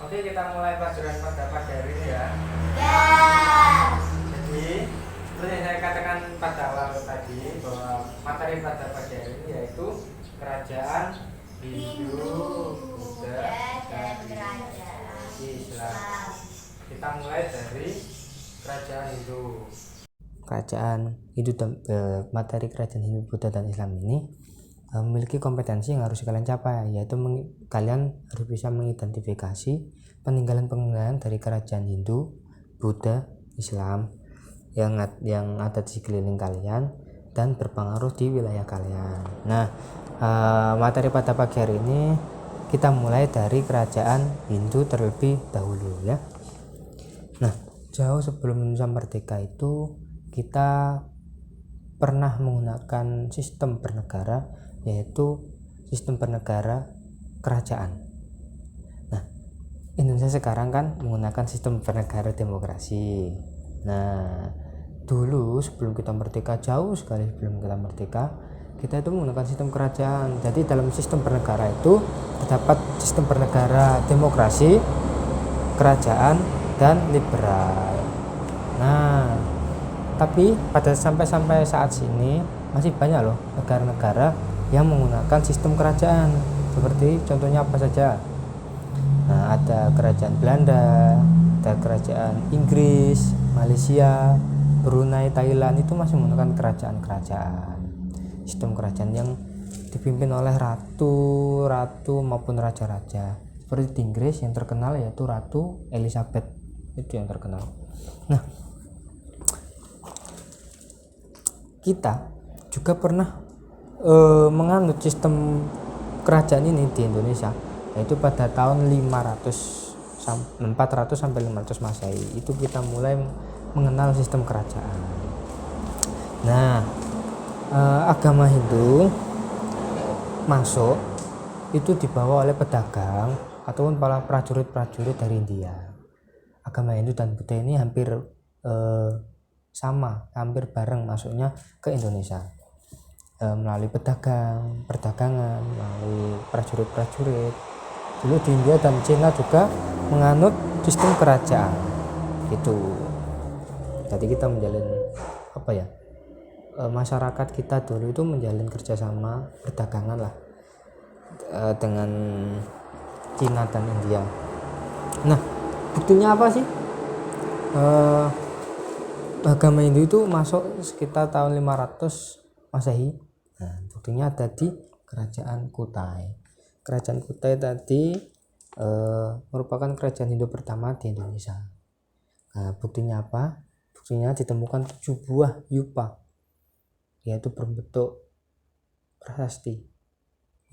Oke, kita mulai pelajaran pada hari ini ya. Jadi seperti yang saya katakan pada awal tadi, bahwa materi pada hari ini yaitu kerajaan Hindu, Buddha, dan Islam. Kita mulai dari kerajaan Hindu. Materi kerajaan Hindu, Buddha, dan Islam ini memiliki kompetensi yang harus kalian capai, yaitu kalian harus bisa mengidentifikasi peninggalan dari kerajaan Hindu, Buddha, Islam yang ada di sekeliling kalian dan berpengaruh di wilayah kalian. Nah, materi pada pagi hari ini kita mulai dari kerajaan Hindu terlebih dahulu ya. Nah, jauh sebelum Indonesia merdeka itu kita pernah menggunakan sistem bernegara, yaitu sistem bernegara kerajaan. Nah, Indonesia sekarang kan menggunakan sistem bernegara demokrasi. Nah, dulu sebelum kita merdeka, jauh sekali sebelum kita merdeka, kita itu menggunakan sistem kerajaan. Jadi dalam sistem bernegara itu terdapat sistem bernegara demokrasi, kerajaan, dan liberal. Nah, tapi sampai saat ini masih banyak loh negara-negara yang menggunakan sistem kerajaan. Seperti contohnya apa saja? Nah, ada kerajaan Belanda, ada kerajaan Inggris, Malaysia, Brunei, Thailand, itu masih menggunakan kerajaan sistem kerajaan yang dipimpin oleh ratu maupun raja-raja. Seperti di Inggris yang terkenal yaitu Ratu Elizabeth, itu yang terkenal. Nah, kita juga pernah menganut sistem kerajaan ini di Indonesia, yaitu pada tahun 400 sampai 500 Masehi itu kita mulai mengenal sistem kerajaan. Nah, agama Hindu masuk itu dibawa oleh pedagang ataupun para prajurit dari India. Agama Hindu dan Buddha ini hampir hampir bareng masuknya ke Indonesia melalui perdagangan, melalui prajurit. Dulu di India dan Cina juga menganut sistem kerajaan itu. Jadi kita menjalin masyarakat kita dulu itu menjalin kerjasama perdagangan lah dengan Cina dan India. Nah, buktinya apa sih? Agama Hindu itu masuk sekitar tahun 500 Masehi. Nah, buktinya ada di kerajaan Kutai. Kerajaan Kutai tadi merupakan kerajaan Hindu pertama di Indonesia. Nah, buktinya apa? Buktinya ditemukan 7 buah yupa, yaitu berbentuk prasasti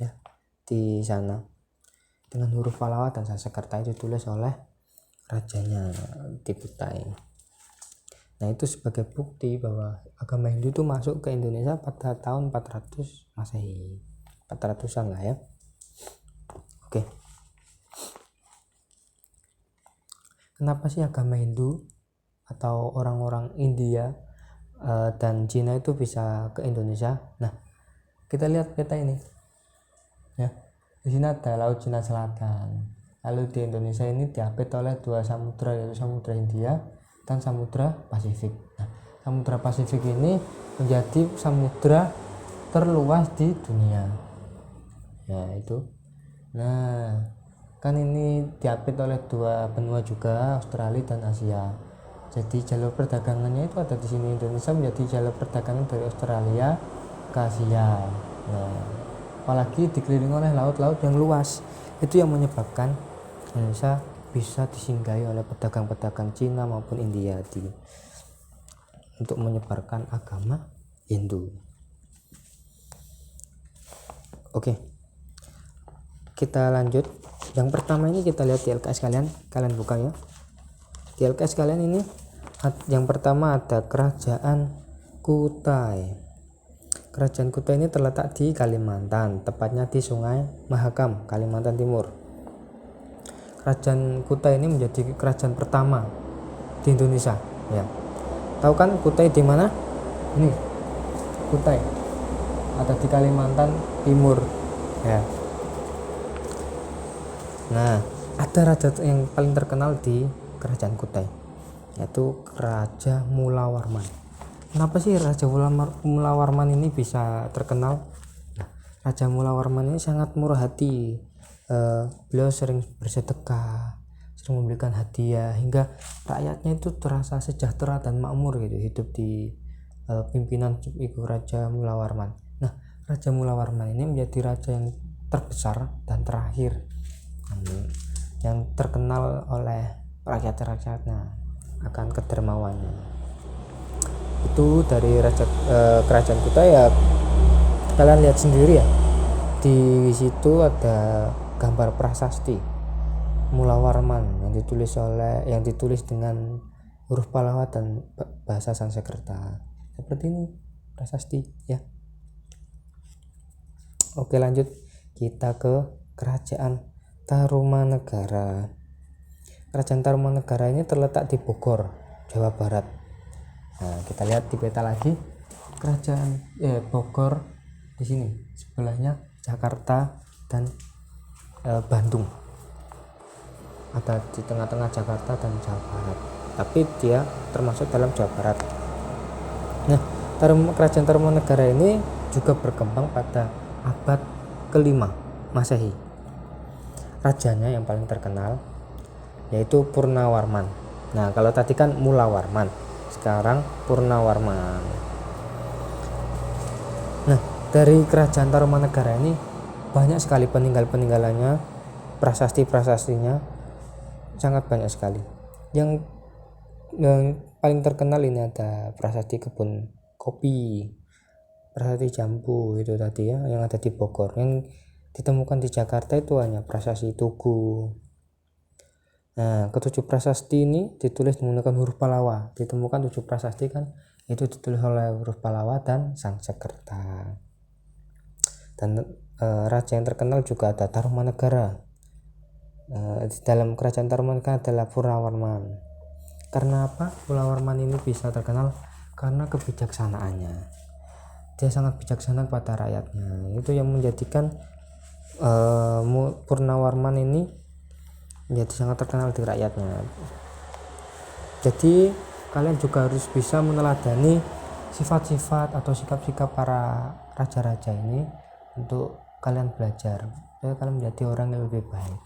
ya di sana dengan huruf Pallawa dan Sanskerta, itu ditulis oleh rajanya di Kutai. Nah, itu sebagai bukti bahwa agama Hindu itu masuk ke Indonesia pada tahun 400 Masehi. 400-an lah ya. Oke. Kenapa sih agama Hindu atau orang-orang India dan Cina itu bisa ke Indonesia? Nah, kita lihat peta ini. Ya. Di sini ada Laut Cina Selatan. Lalu di Indonesia ini diapit oleh 2 samudra, yaitu Samudra Hindia dan Samudra Pasifik. Nah, Samudra Pasifik ini menjadi samudra terluas di dunia. Ya, itu. Nah, kan ini diapit oleh 2 benua juga, Australia dan Asia. Jadi jalur perdagangannya itu ada di sini. Indonesia menjadi jalur perdagangan dari Australia ke Asia. Nah, apalagi dikelilingi oleh laut-laut yang luas. Itu yang menyebabkan Indonesia bisa disinggahi oleh pedagang-pedagang Cina maupun India untuk menyebarkan agama Hindu. Oke, kita lanjut. Yang pertama ini kita lihat di LKS kalian buka ya. Di LKS kalian ini yang pertama ada kerajaan Kutai. Kerajaan Kutai ini terletak di Kalimantan, tepatnya di Sungai Mahakam, Kalimantan Timur. Kerajaan Kutai ini menjadi kerajaan pertama di Indonesia ya. Tahu kan Kutai di mana? Ini Kutai ada di Kalimantan Timur ya. Nah, Ada raja yang paling terkenal di kerajaan Kutai, yaitu Raja Mulawarman. Kenapa sih Raja Mulawarman ini bisa terkenal? Nah, Raja Mulawarman ini sangat murah hati. Beliau sering bersedekah, sering memberikan hadiah, hingga rakyatnya itu terasa sejahtera dan makmur gitu hidup di pimpinan Ibu Raja Mulawarman. Nah, Raja Mulawarman ini menjadi raja yang terbesar dan terakhir yang terkenal oleh rakyat-rakyatnya akan kedermawannya. Itu dari kerajaan Kutai ya, kalian lihat sendiri ya, di situ ada gambar prasasti Mulawarman yang ditulis dengan huruf Pallawa dan bahasa Sanskerta. Seperti ini prasasti ya. Oke, lanjut kita ke kerajaan Tarumanegara. Kerajaan Tarumanegara ini terletak di Bogor, Jawa Barat. Nah, kita lihat di peta lagi, kerajaan Bogor di sini, sebelahnya Jakarta dan Bandung. Ada di tengah-tengah Jakarta dan Jawa Barat, tapi dia termasuk dalam Jawa Barat. Nah, kerajaan Tarumanegara ini juga berkembang pada abad ke-5 Masehi. Rajanya yang paling terkenal yaitu Purnawarman. Nah, kalau tadi kan Mulawarman, sekarang Purnawarman. Nah, dari kerajaan Tarumanegara ini banyak sekali peninggalannya, prasasti-prasastinya sangat banyak sekali. Yang paling terkenal ini ada prasasti kebun kopi, prasasti jambu itu tadi ya, yang ada di Bogor. Yang ditemukan di Jakarta itu hanya prasasti Tugu. Nah, ketujuh prasasti ini ditulis menggunakan huruf Pallawa. Ditemukan 7 prasasti kan, itu ditulis oleh huruf Pallawa dan Sanskerta. Dan raja yang terkenal juga ada Tarumanegara. Di dalam kerajaan Tarumanegara adalah Purnawarman. Karena apa Purnawarman ini bisa terkenal? Karena kebijaksanaannya. Dia sangat bijaksana kepada rakyatnya. Itu yang menjadikan Purnawarman ini menjadi sangat terkenal di rakyatnya. Jadi kalian juga harus bisa meneladani sifat-sifat atau sikap-sikap para raja-raja ini untuk kalian belajar, supaya kalian menjadi orang yang lebih baik.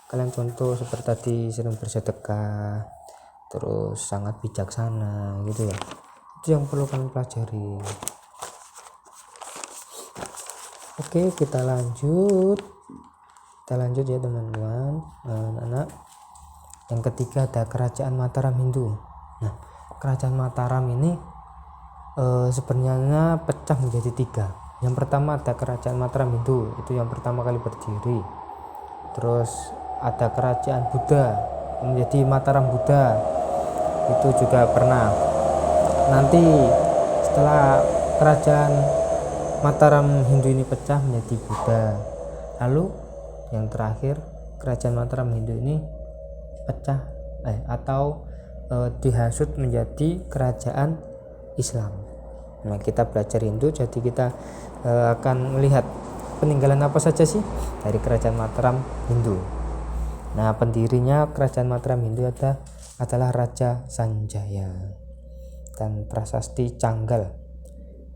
Kalian contoh seperti tadi, sering bersedekah, terus sangat bijaksana gitu ya. Itu yang perlu kalian pelajari. Oke, kita lanjut ya teman-teman, anak-anak. Yang ketiga ada kerajaan Mataram Hindu. Nah, kerajaan Mataram ini sebenarnya pecah menjadi 3. Yang pertama ada kerajaan Mataram Hindu, itu yang pertama kali berdiri. Terus ada kerajaan Buddha menjadi Mataram Buddha, itu juga pernah. Nanti setelah kerajaan Mataram Hindu ini pecah menjadi Buddha, lalu yang terakhir kerajaan Mataram Hindu ini pecah dihasut menjadi kerajaan Islam. Nah, kita belajar Hindu, jadi kita akan melihat peninggalan apa saja sih dari kerajaan Mataram Hindu. Nah, pendirinya kerajaan Mataram Hindu adalah Raja Sanjaya. Dan prasasti Canggal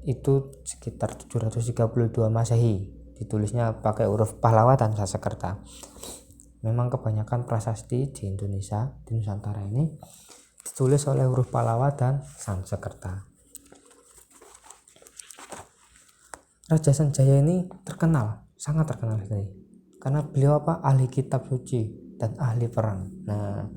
itu sekitar 732 Masehi. Ditulisnya pakai huruf Pallawa dan Sanskerta. Memang kebanyakan prasasti di Indonesia, di Nusantara ini ditulis oleh huruf Pallawa dan Sanskerta. Raja Sanjaya ini sangat terkenal sekali, karena beliau ahli kitab suci dan ahli perang. Nah,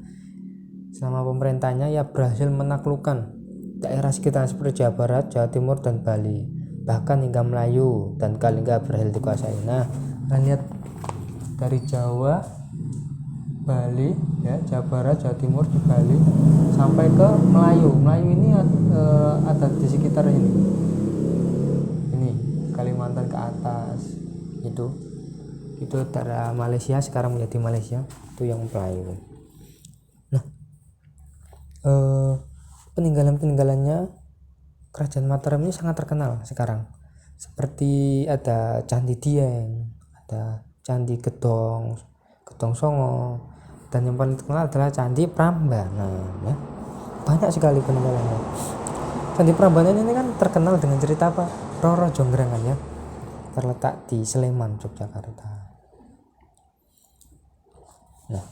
selama pemerintahnya ia berhasil menaklukkan daerah sekitar seperti Jawa Barat, Jawa Timur, dan Bali, bahkan hingga Melayu dan Kalingga berhasil dikuasai. Nah, kalian lihat dari Jawa, Bali ya, Jawa Barat, Jawa Timur, di Bali sampai ke Melayu. Melayu ini ada di sekitar ini Kalimantan ke atas, itu dari Malaysia sekarang menjadi Malaysia, itu yang Melayu. Nah, peninggalannya kerajaan Mataram ini sangat terkenal sekarang, seperti ada Candi Dieng, ada Candi Gedong Songo, dan yang paling terkenal adalah Candi Prambanan ya. Banyak sekali peninggalannya. Candi Prambanan ini kan terkenal dengan cerita apa? Roro Jonggrang ya, terletak di Sleman, Yogyakarta. Nah,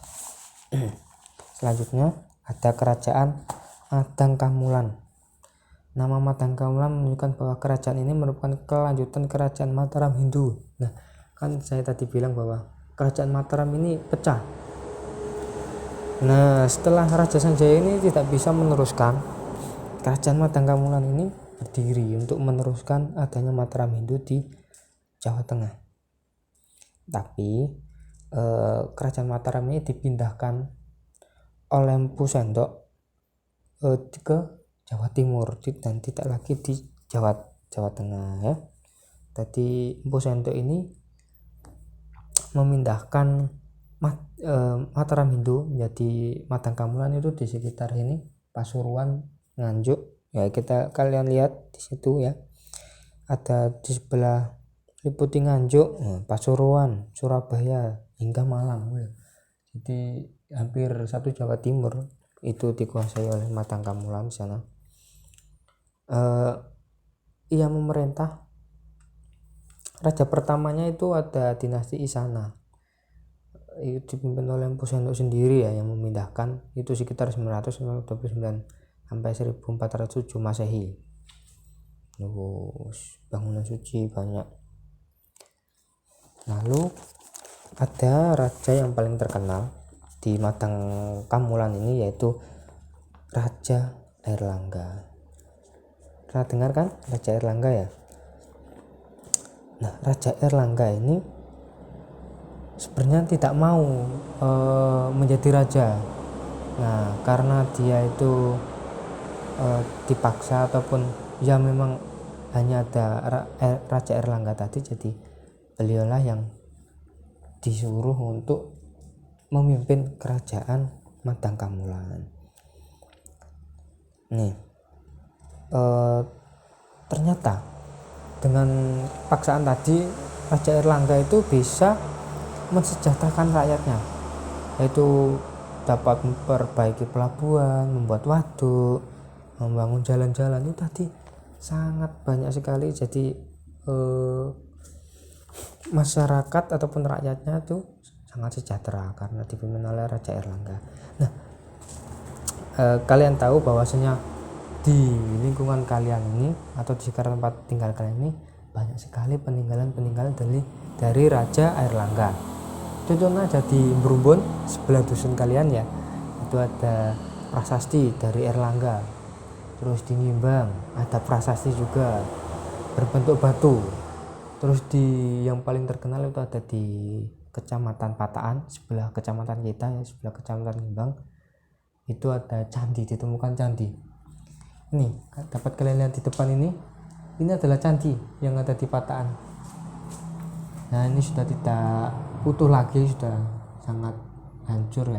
selanjutnya ada Kerajaan Madang Kamulan. Nama Madang Kamulan menunjukkan bahwa kerajaan ini merupakan kelanjutan Kerajaan Mataram Hindu. Nah, kan saya tadi bilang bahwa Kerajaan Mataram ini pecah. Nah, setelah Raja Sanjaya ini tidak bisa meneruskan, Kerajaan Madang Kamulan ini berdiri untuk meneruskan adanya Mataram Hindu di Jawa Tengah. Tapi Kerajaan Mataram ini dipindahkan oleh Empu Sendok ke Jawa Timur dan tidak lagi di Jawa Tengah ya. Tadi Empu Sendok ini memindahkan Mataram Hindu menjadi Madang Kamulan itu di sekitar ini Pasuruan, Nganjuk ya, kalian lihat di situ ya, ada di sebelah liputi Nganjuk, Pasuruan, Surabaya hingga Malang ya. Jadi hampir satu Jawa Timur itu dikuasai oleh Madang Kamulan di sana. Ia memerintah, raja pertamanya itu ada dinasti Isana, itu dipimpin oleh Empu Sendok sendiri ya, yang memindahkan itu sekitar 929 sampai 1407 Masehi. Bangunan suci banyak. Lalu ada raja yang paling terkenal di Madang Kamulan ini, yaitu Raja Airlangga. Pernah dengar kan Raja Airlangga ya? Nah, Raja Airlangga ini sebenarnya tidak mau menjadi raja. Nah, karena dia itu dipaksa ataupun ya memang hanya ada Raja Airlangga tadi, jadi beliaulah yang disuruh untuk memimpin kerajaan Madang Kamulan. Nih, ternyata dengan paksaan tadi Raja Airlangga itu bisa mensejahterakan rakyatnya, yaitu dapat memperbaiki pelabuhan, membuat waduk, membangun jalan-jalan. Itu tadi sangat banyak sekali. Jadi masyarakat ataupun rakyatnya itu sangat sejahtera karena dipimpin oleh Raja Airlangga. Nah, kalian tahu bahwasanya di lingkungan kalian ini atau di sekitar tempat tinggal kalian ini banyak sekali peninggalan dari Raja Airlangga. Contohnya aja di Brumbon sebelah dusun kalian ya, itu ada prasasti dari Airlangga. Terus di Nimbang ada prasasti juga berbentuk batu. Terus di yang paling terkenal itu ada di Kecamatan Pataan, sebelah kecamatan kita ya, sebelah Kecamatan Nimbang, itu ada candi, ditemukan candi. Ini dapat kalian lihat di depan ini adalah candi yang ada di Pataan. Nah, ini sudah tidak utuh lagi, sudah sangat hancur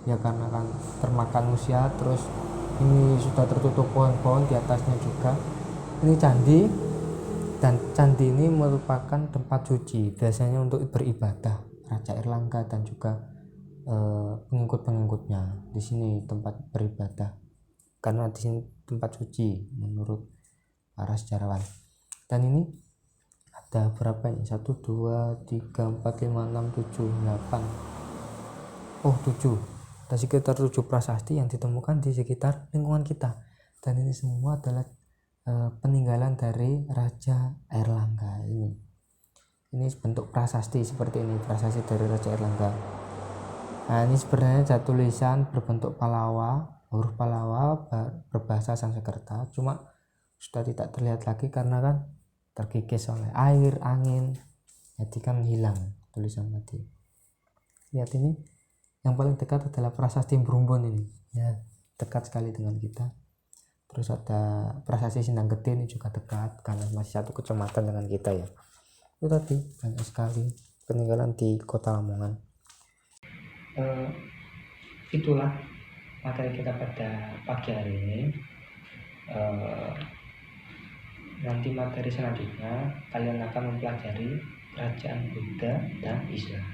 ya karena kan termakan usia. Terus ini sudah tertutup pohon-pohon di atasnya juga. Ini candi, dan candi ini merupakan tempat suci biasanya untuk beribadah Raja Airlangga dan juga pengikut-pengikutnya. Di sini tempat beribadah karena di sini tempat suci menurut para sejarawan. Dan ini ada berapa ini? 1, 2, 3, 4, 5, 6, 7, 8. 7. Ada sekitar 7 prasasti yang ditemukan di sekitar lingkungan kita. Dan ini semua adalah peninggalan dari Raja Airlangga ini. Ini bentuk prasasti seperti ini, prasasti dari Raja Airlangga. Nah, ini sebenarnya ada tulisan berbentuk Palawa, huruf Palawa berbahasa Sanskerta, cuma sudah tidak terlihat lagi karena kan terkikis oleh air, angin, jadi kan hilang tulisan tadi. Lihat ini, yang paling dekat adalah prasasti Brumbon ini ya, dekat sekali dengan kita. Terus ada prasasti Sindang Gede, ini juga dekat karena masih satu kecamatan dengan kita ya. Itu tadi banyak sekali peninggalan di Kota Lamongan. Itulah materi kita pada pagi hari ini. Nanti materi selanjutnya kalian akan mempelajari kerajaan Buddha dan Islam.